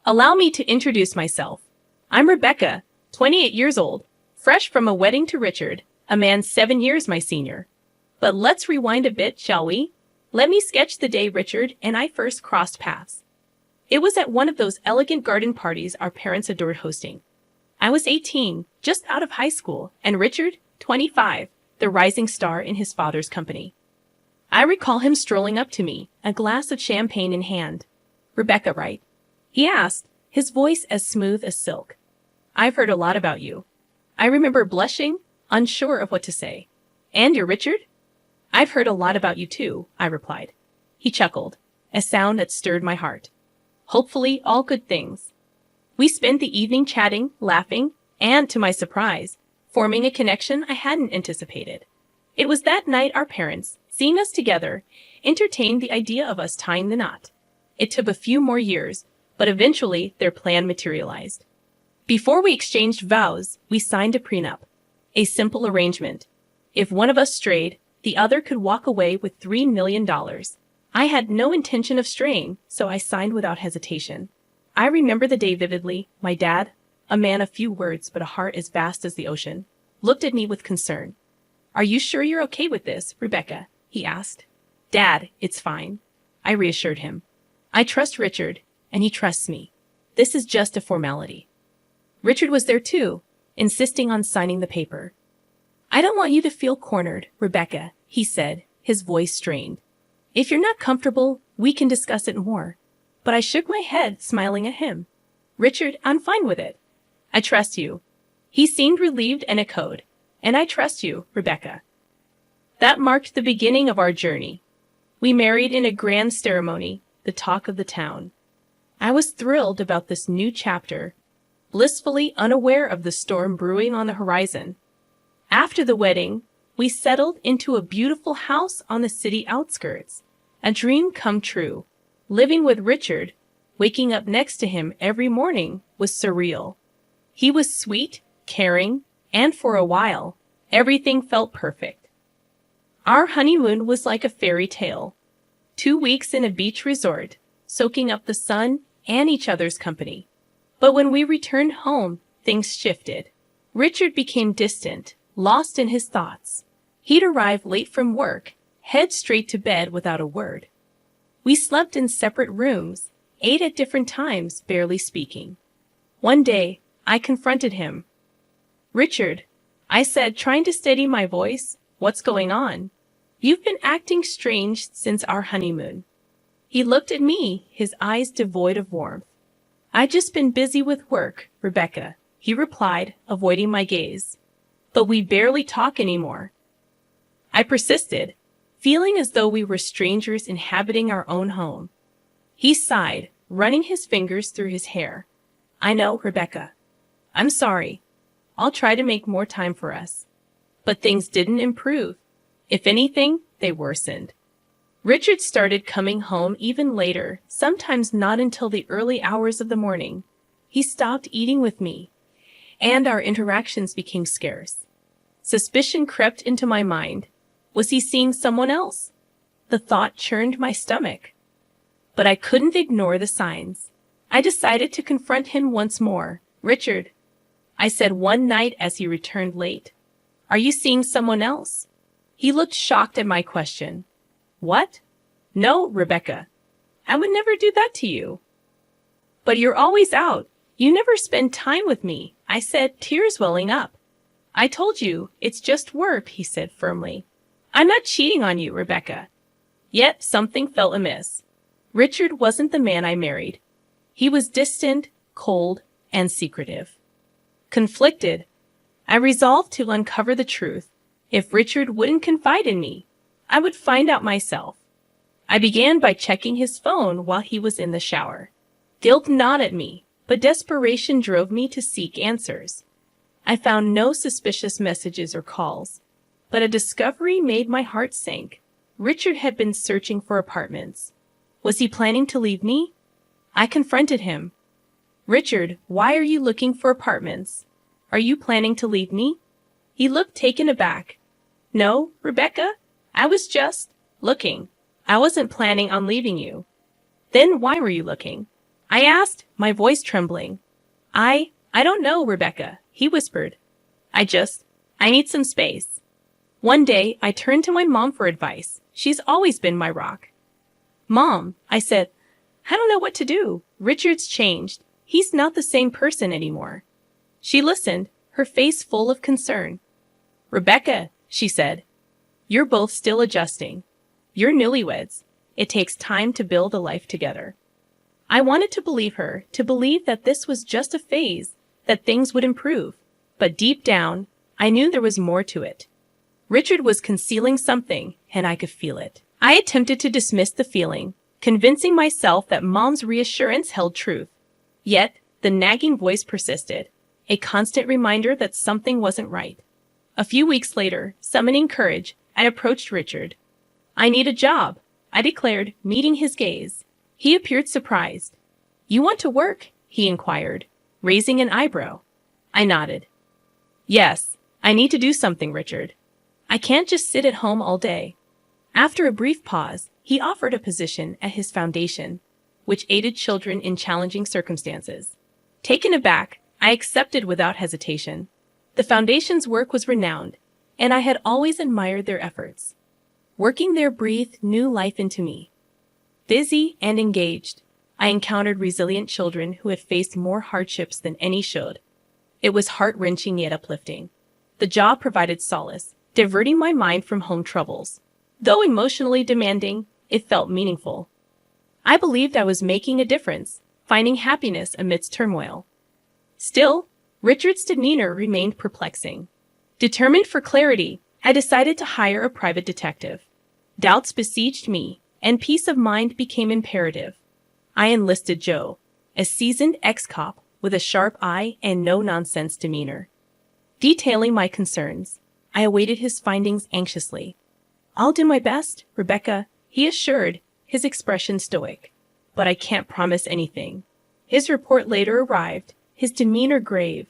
Allow me to introduce myself. I'm Rebecca, 28 years old, fresh from a wedding to Richard, a man 7 years my senior. But let's rewind a bit, shall we? Let me sketch the day Richard and I first crossed paths. It was at one of those elegant garden parties our parents adored hosting. I was 18, just out of high school, and Richard, 25, the rising star in his father's company. I recall him strolling up to me, a glass of champagne in hand. "Rebecca, right?" he asked, his voice as smooth as silk. "I've heard a lot about you." I remember blushing, unsure of what to say. "And you're Richard?" "I've heard a lot about you too," I replied. He chuckled, a sound that stirred my heart. Hopefully, all good things. We spent the evening chatting, laughing, and, to my surprise, forming a connection I hadn't anticipated. It was that night our parents, seeing us together, entertained the idea of us tying the knot. It took a few more years, but eventually their plan materialized. Before we exchanged vows, we signed a prenup, a simple arrangement. If one of us strayed, the other could walk away with $3 million. I had no intention of straying, so I signed without hesitation. I remember the day vividly. My dad, a man of few words but a heart as vast as the ocean, looked at me with concern. "Are you sure you're okay with this, Rebecca?" he asked. "Dad, it's fine," I reassured him. "I trust Richard, and he trusts me. This is just a formality." Richard was there too, insisting on signing the paper. "I don't want you to feel cornered, Rebecca," he said, his voice strained. "If you're not comfortable, we can discuss it more." But I shook my head, smiling at him. "Richard, I'm fine with it. I trust you." He seemed relieved and echoed, "And I trust you, Rebecca." That marked the beginning of our journey. We married in a grand ceremony, the talk of the town. I was thrilled about this new chapter, blissfully unaware of the storm brewing on the horizon. After the wedding, we settled into a beautiful house on the city outskirts, a dream come true. Living with Richard, waking up next to him every morning, was surreal. He was sweet, caring, and for a while, everything felt perfect. Our honeymoon was like a fairy tale. 2 weeks in a beach resort, soaking up the sun and each other's company. But when we returned home, things shifted. Richard became distant, lost in his thoughts. He'd arrive late from work, head straight to bed without a word. We slept in separate rooms, ate at different times, barely speaking. One day, I confronted him. "Richard," I said, trying to steady my voice, "what's going on? You've been acting strange since our honeymoon." He looked at me, his eyes devoid of warmth. "I've just been busy with work, Rebecca," he replied, avoiding my gaze. "But we barely talk anymore." I persisted, feeling as though we were strangers inhabiting our own home. He sighed, running his fingers through his hair. "I know, Rebecca. I'm sorry. I'll try to make more time for us." But things didn't improve. If anything, they worsened. Richard started coming home even later, sometimes not until the early hours of the morning. He stopped eating with me, and our interactions became scarce. Suspicion crept into my mind. Was he seeing someone else? The thought churned my stomach. But I couldn't ignore the signs. I decided to confront him once more. "Richard," I said one night as he returned late, "are you seeing someone else?" He looked shocked at my question. "What? No, Rebecca. I would never do that to you." "But you're always out. You never spend time with me," I said, tears welling up. "I told you, it's just work," he said firmly. "I'm not cheating on you, Rebecca." Yet something felt amiss. Richard wasn't the man I married. He was distant, cold, and secretive. Conflicted, I resolved to uncover the truth. If Richard wouldn't confide in me, I would find out myself. I began by checking his phone while he was in the shower. Guilt gnawed at me, but desperation drove me to seek answers. I found no suspicious messages or calls. But a discovery made my heart sink. Richard had been searching for apartments. Was he planning to leave me? I confronted him. "Richard, why are you looking for apartments? Are you planning to leave me?" He looked taken aback. "No, Rebecca, I was just looking. I wasn't planning on leaving you." "Then why were you looking?" I asked, my voice trembling. I don't know, Rebecca, he whispered. I need some space. One day, I turned to my mom for advice. She's always been my rock. Mom, I said, I don't know what to do. Richard's changed. He's not the same person anymore. She listened, her face full of concern. Rebecca, she said, you're both still adjusting. You're newlyweds. It takes time to build a life together. I wanted to believe her, to believe that this was just a phase, that things would improve. But deep down, I knew there was more to it. Richard was concealing something, and I could feel it. I attempted to dismiss the feeling, convincing myself that Mom's reassurance held truth. Yet, the nagging voice persisted, a constant reminder that something wasn't right. A few weeks later, summoning courage, I approached Richard. I need a job, I declared, meeting his gaze. He appeared surprised. You want to work? He inquired, raising an eyebrow. I nodded. Yes, I need to do something, Richard. I can't just sit at home all day. After a brief pause, he offered a position at his foundation, which aided children in challenging circumstances. Taken aback, I accepted without hesitation. The foundation's work was renowned, and I had always admired their efforts. Working there breathed new life into me. Busy and engaged, I encountered resilient children who had faced more hardships than any should. It was heart-wrenching yet uplifting. The job provided solace, diverting my mind from home troubles. Though emotionally demanding, it felt meaningful. I believed I was making a difference, finding happiness amidst turmoil. Still, Richard's demeanor remained perplexing. Determined for clarity, I decided to hire a private detective. Doubts besieged me, and peace of mind became imperative. I enlisted Joe, a seasoned ex-cop with a sharp eye and no-nonsense demeanor. Detailing my concerns, I awaited his findings anxiously. I'll do my best, Rebecca, he assured, his expression stoic. But I can't promise anything. His report later arrived, his demeanor grave.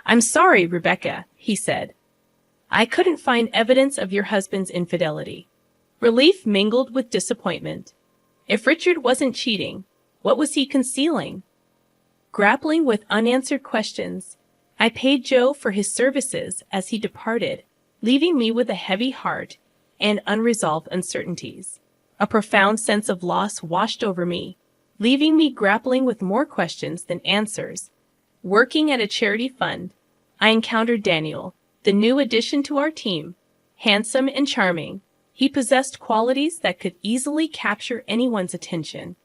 I'm sorry, Rebecca, he said. I couldn't find evidence of your husband's infidelity. Relief mingled with disappointment. If Richard wasn't cheating, what was he concealing? Grappling with unanswered questions, I paid Joe for his services as he departed, leaving me with a heavy heart and unresolved uncertainties. A profound sense of loss washed over me, leaving me grappling with more questions than answers. Working at a charity fund, I encountered Daniel, the new addition to our team. Handsome and charming, he possessed qualities that could easily capture anyone's attention.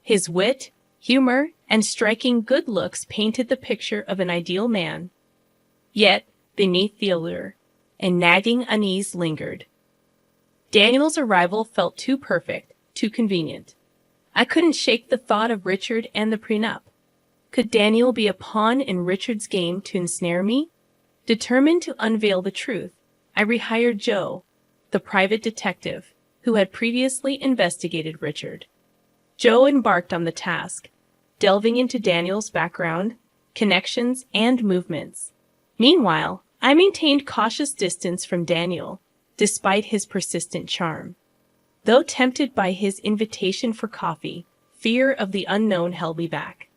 His wit, humor, and striking good looks painted the picture of an ideal man. Yet, beneath the allure, a nagging unease lingered. Daniel's arrival felt too perfect, too convenient. I couldn't shake the thought of Richard and the prenup. Could Daniel be a pawn in Richard's game to ensnare me? Determined to unveil the truth, I rehired Joe, the private detective who had previously investigated Richard. Joe embarked on the task, delving into Daniel's background, connections, and movements. Meanwhile, I maintained cautious distance from Daniel, despite his persistent charm. Though tempted by his invitation for coffee, fear of the unknown held me back.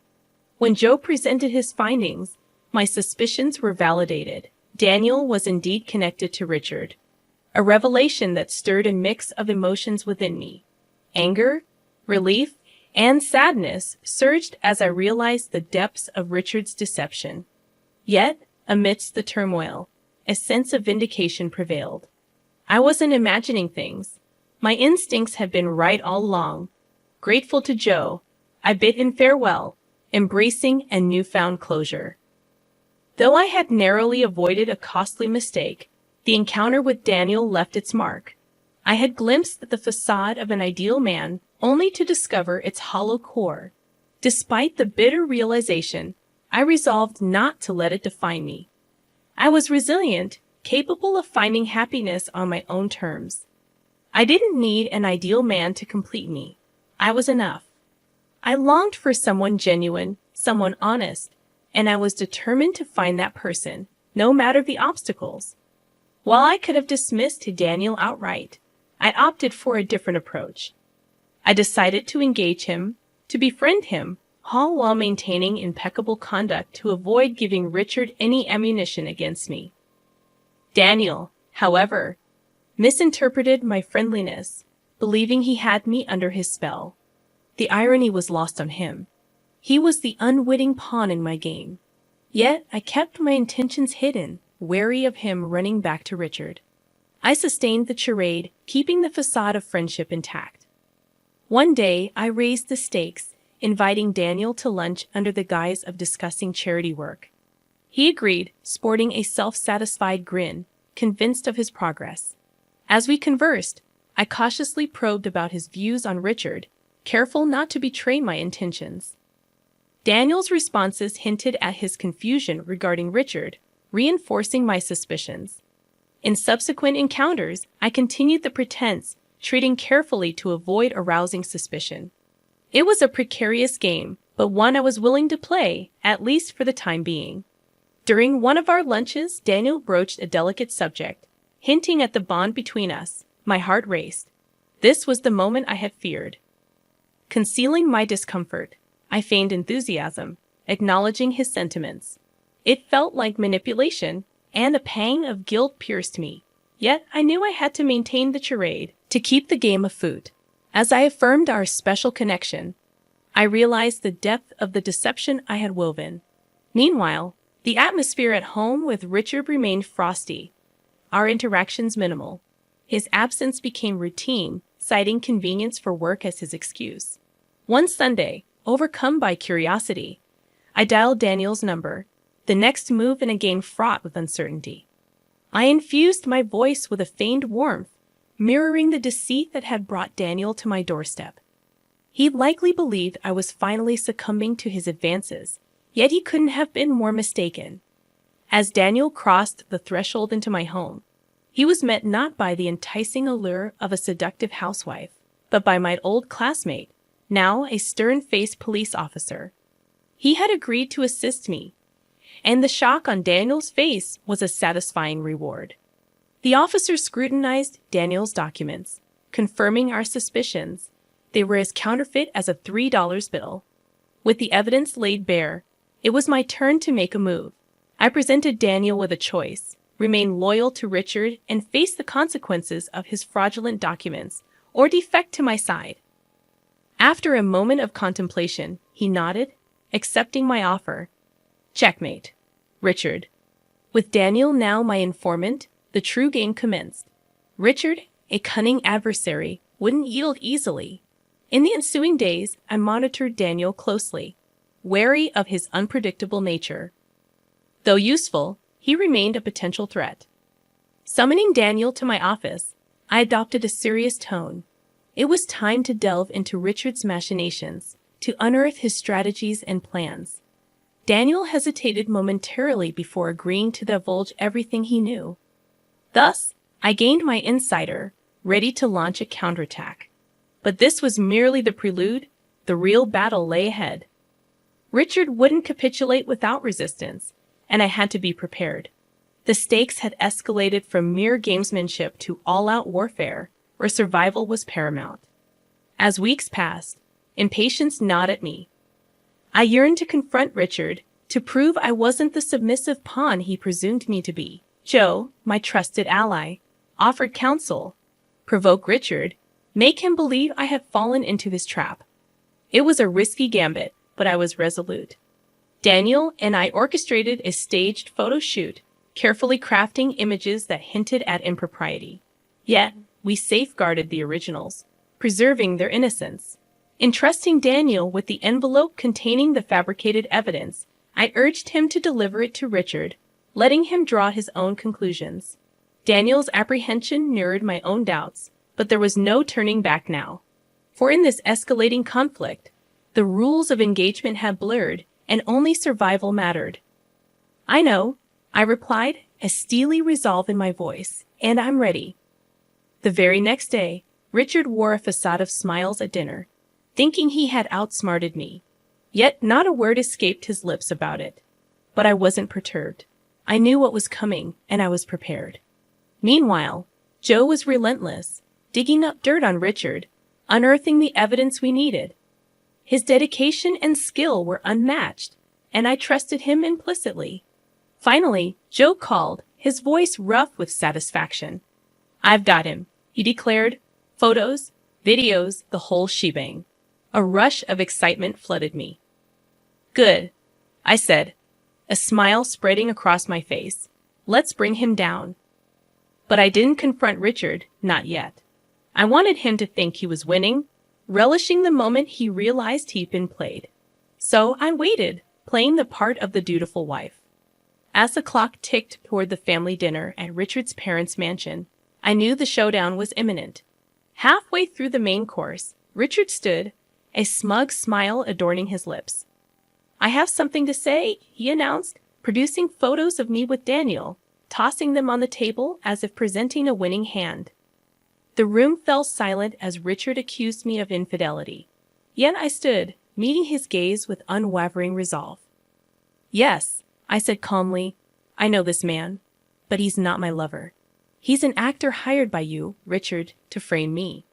When Joe presented his findings, my suspicions were validated. Daniel was indeed connected to Richard, a revelation that stirred a mix of emotions within me. Anger, relief, and sadness surged as I realized the depths of Richard's deception. Yet, amidst the turmoil, a sense of vindication prevailed. I wasn't imagining things. My instincts had been right all along. Grateful to Joe, I bid him farewell, embracing a newfound closure. Though I had narrowly avoided a costly mistake, the encounter with Daniel left its mark. I had glimpsed the facade of an ideal man, only to discover its hollow core. Despite the bitter realization, I resolved not to let it define me. I was resilient, capable of finding happiness on my own terms. I didn't need an ideal man to complete me. I was enough. I longed for someone genuine, someone honest, and I was determined to find that person, no matter the obstacles. While I could have dismissed Daniel outright, I opted for a different approach. I decided to engage him, to befriend him, all while maintaining impeccable conduct to avoid giving Richard any ammunition against me. Daniel, however, misinterpreted my friendliness, believing he had me under his spell. The irony was lost on him. He was the unwitting pawn in my game. Yet I kept my intentions hidden, wary of him running back to Richard. I sustained the charade, keeping the facade of friendship intact. One day, I raised the stakes, inviting Daniel to lunch under the guise of discussing charity work. He agreed, sporting a self-satisfied grin, convinced of his progress. As we conversed, I cautiously probed about his views on Richard, careful not to betray my intentions. Daniel's responses hinted at his confusion regarding Richard, reinforcing my suspicions. In subsequent encounters, I continued the pretense, treating carefully to avoid arousing suspicion. It was a precarious game, but one I was willing to play, at least for the time being. During one of our lunches, Daniel broached a delicate subject, hinting at the bond between us. My heart raced. This was the moment I had feared. Concealing my discomfort, I feigned enthusiasm, acknowledging his sentiments. It felt like manipulation, and a pang of guilt pierced me. Yet I knew I had to maintain the charade, to keep the game afoot. As I affirmed our special connection, I realized the depth of the deception I had woven. Meanwhile, the atmosphere at home with Richard remained frosty, our interactions minimal. His absence became routine, citing convenience for work as his excuse. One Sunday, overcome by curiosity, I dialed Daniel's number, the next move in a game fraught with uncertainty. I infused my voice with a feigned warmth, mirroring the deceit that had brought Daniel to my doorstep. He likely believed I was finally succumbing to his advances, yet he couldn't have been more mistaken. As Daniel crossed the threshold into my home, he was met not by the enticing allure of a seductive housewife, but by my old classmate, now a stern-faced police officer. He had agreed to assist me, and the shock on Daniel's face was a satisfying reward. The officer scrutinized Daniel's documents, confirming our suspicions. They were as counterfeit as a $3 bill. With the evidence laid bare, it was my turn to make a move. I presented Daniel with a choice: remain loyal to Richard and face the consequences of his fraudulent documents, or defect to my side. After a moment of contemplation, he nodded, accepting my offer. Checkmate. Richard. With Daniel now my informant, the true game commenced. Richard, a cunning adversary, wouldn't yield easily. In the ensuing days, I monitored Daniel closely, wary of his unpredictable nature. Though useful, he remained a potential threat. Summoning Daniel to my office, I adopted a serious tone. It was time to delve into Richard's machinations, to unearth his strategies and plans. Daniel hesitated momentarily before agreeing to divulge everything he knew. Thus, I gained my insider, ready to launch a counterattack. But this was merely the prelude. The real battle lay ahead. Richard wouldn't capitulate without resistance, and I had to be prepared. The stakes had escalated from mere gamesmanship to all-out warfare, where survival was paramount. As weeks passed, impatience gnawed at me. I yearned to confront Richard, to prove I wasn't the submissive pawn he presumed me to be. Joe, my trusted ally, offered counsel. Provoke Richard, make him believe I had fallen into his trap. It was a risky gambit, but I was resolute. Daniel and I orchestrated a staged photo shoot, carefully crafting images that hinted at impropriety. Yet, we safeguarded the originals, preserving their innocence. Entrusting Daniel with the envelope containing the fabricated evidence, I urged him to deliver it to Richard, letting him draw his own conclusions. Daniel's apprehension mirrored my own doubts, but there was no turning back now. For in this escalating conflict, the rules of engagement had blurred, and only survival mattered. I know, I replied, a steely resolve in my voice, and I'm ready. The very next day, Richard wore a facade of smiles at dinner, thinking he had outsmarted me. Yet not a word escaped his lips about it. But I wasn't perturbed. I knew what was coming, and I was prepared. Meanwhile, Joe was relentless, digging up dirt on Richard, unearthing the evidence we needed. His dedication and skill were unmatched, and I trusted him implicitly. Finally, Joe called, his voice rough with satisfaction. "I've got him," he declared. Photos, videos, the whole shebang. A rush of excitement flooded me. "Good," I said, a smile spreading across my face. "Let's bring him down." But I didn't confront Richard, not yet. I wanted him to think he was winning, relishing the moment he realized he'd been played. So I waited, playing the part of the dutiful wife. As the clock ticked toward the family dinner at Richard's parents' mansion, I knew the showdown was imminent. Halfway through the main course, Richard stood, a smug smile adorning his lips. "I have something to say," he announced, producing photos of me with Daniel, tossing them on the table as if presenting a winning hand. The room fell silent as Richard accused me of infidelity. Yet I stood, meeting his gaze with unwavering resolve. "Yes," I said calmly, "I know this man, but he's not my lover. He's an actor hired by you, Richard, to frame me."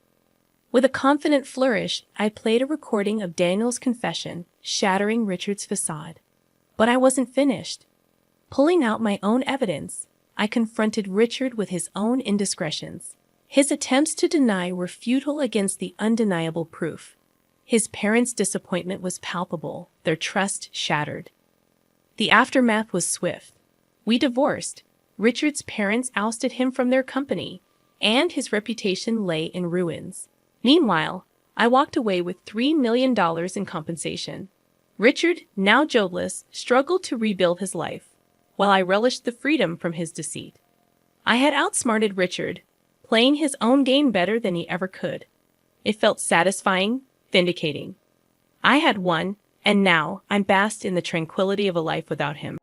With a confident flourish, I played a recording of Daniel's confession, shattering Richard's facade. But I wasn't finished. Pulling out my own evidence, I confronted Richard with his own indiscretions. His attempts to deny were futile against the undeniable proof. His parents' disappointment was palpable, their trust shattered. The aftermath was swift. We divorced. Richard's parents ousted him from their company, and his reputation lay in ruins. Meanwhile, I walked away with $3 million in compensation. Richard, now jobless, struggled to rebuild his life, while I relished the freedom from his deceit. I had outsmarted Richard, playing his own game better than he ever could. It felt satisfying, vindicating. I had won, and now I'm basked in the tranquility of a life without him.